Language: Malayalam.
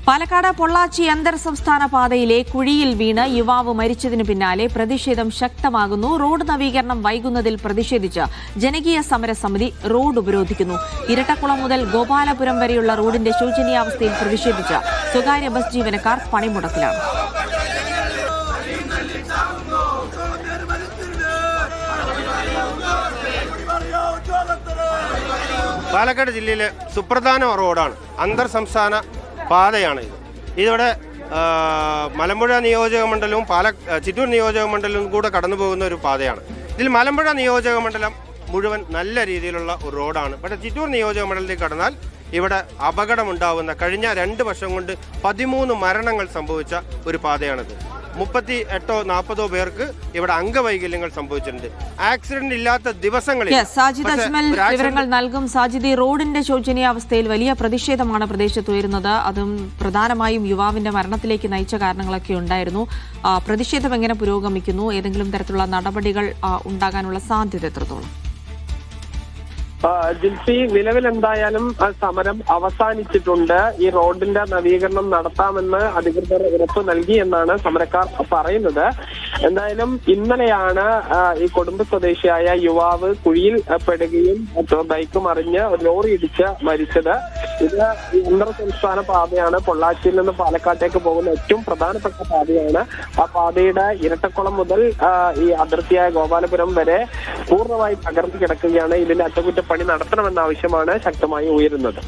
പാലക്കാട് പൊള്ളാച്ചി അന്തർ സംസ്ഥാന പാതയിലെ കുഴിയിൽ വീണ് യുവാവ് മരിച്ചതിനു പിന്നാലെ പ്രതിഷേധം ശക്തമാകുന്നു. റോഡ് നവീകരണം വൈകുന്നതിൽ പ്രതിഷേധിച്ച് ജനകീയ സമരസമിതി റോഡ് ഉപരോധിക്കുന്നു. ഇരട്ടക്കുളം മുതൽ ഗോപാലപുരം വരെയുള്ള റോഡിന്റെ ശോചനീയാവസ്ഥയിൽ പ്രതിഷേധിച്ച് സ്വകാര്യ ബസ് ജീവനക്കാർ പണിമുടക്കിലാണ്. പാലക്കാട് ജില്ലയിലെ സുപ്രധാന റോഡാണ്, അന്തർ സംസ്ഥാന പാതയാണ് ഇത്. ഇതിവിടെ മലമ്പുഴ നിയോജക മണ്ഡലവും ചിറ്റൂർ നിയോജക മണ്ഡലവും കൂടെ കടന്നു പോകുന്ന ഒരു പാതയാണ്. ഇതിൽ മലമ്പുഴ നിയോജക മണ്ഡലം മുഴുവൻ നല്ല രീതിയിലുള്ള ഒരു റോഡാണ്. പക്ഷേ ചിറ്റൂർ നിയോജക മണ്ഡലത്തിൽ കടന്നാൽ ഇവിടെ അപകടമുണ്ടാവുന്ന കഴിഞ്ഞ 2 വർഷം കൊണ്ട് 13 മരണങ്ങൾ സംഭവിച്ച ഒരു പാതയാണിത്. 38-40 പേർക്ക് ഇവിടെ അംഗവൈകല്യങ്ങൾ സംഭവിച്ചിട്ടുണ്ട്. ആക്സിഡന്റ് ഇല്ലാത്ത ദിവസങ്ങളിൽ സാജിദ് അജ്മൽ വിവരങ്ങൾ നൽകും. സാജിദ്, റോഡിന്റെ ശോചനീയാവസ്ഥയിൽ വലിയ പ്രതിഷേധമാണ് പ്രദേശത്ത് ഉയരുന്നത്. അതും പ്രധാനമായും യുവാവിന്റെ മരണത്തിലേക്ക് നയിച്ച കാരണങ്ങളൊക്കെ ഉണ്ടായിരുന്നു. പ്രതിഷേധം എങ്ങനെ പുരോഗമിക്കുന്നു? ഏതെങ്കിലും തരത്തിലുള്ള നടപടികൾ ഉണ്ടാകാനുള്ള സാധ്യത എത്രത്തോളം? ജിൽസി, നിലവിൽ എന്തായാലും സമരം അവസാനിച്ചിട്ടുണ്ട്. ഈ റോഡിന്റെ നവീകരണം നടത്താമെന്ന് അധികൃതർ ഉറപ്പ് നൽകി എന്നാണ് സമരക്കാർ പറയുന്നത്. എന്തായാലും ഇന്നലെയാണ് ഈ കൊടുമ്പ് സ്വദേശിയായ യുവാവ് കുഴിയിൽ പെടുകയും ബൈക്ക് മറിഞ്ഞ് ലോറി ഇടിച്ച് മരിച്ചത്. ഇത് അന്തർ സംസ്ഥാന പാതയാണ്. പൊള്ളാച്ചിയിൽ നിന്ന് പാലക്കാട്ടേക്ക് പോകുന്ന ഏറ്റവും പ്രധാനപ്പെട്ട പാതയാണ്. ആ പാതയുടെ ഇരട്ടക്കുളം മുതൽ ഈ അതിർത്തിയായ ഗോപാലപുരം വരെ പൂർണ്ണമായി തകർന്നു കിടക്കുകയാണ്. ഇതിന്റെ അറ്റകുറ്റപ്പണി നടത്തണമെന്ന ആവശ്യമാണ് ശക്തമായി ഉയരുന്നത്.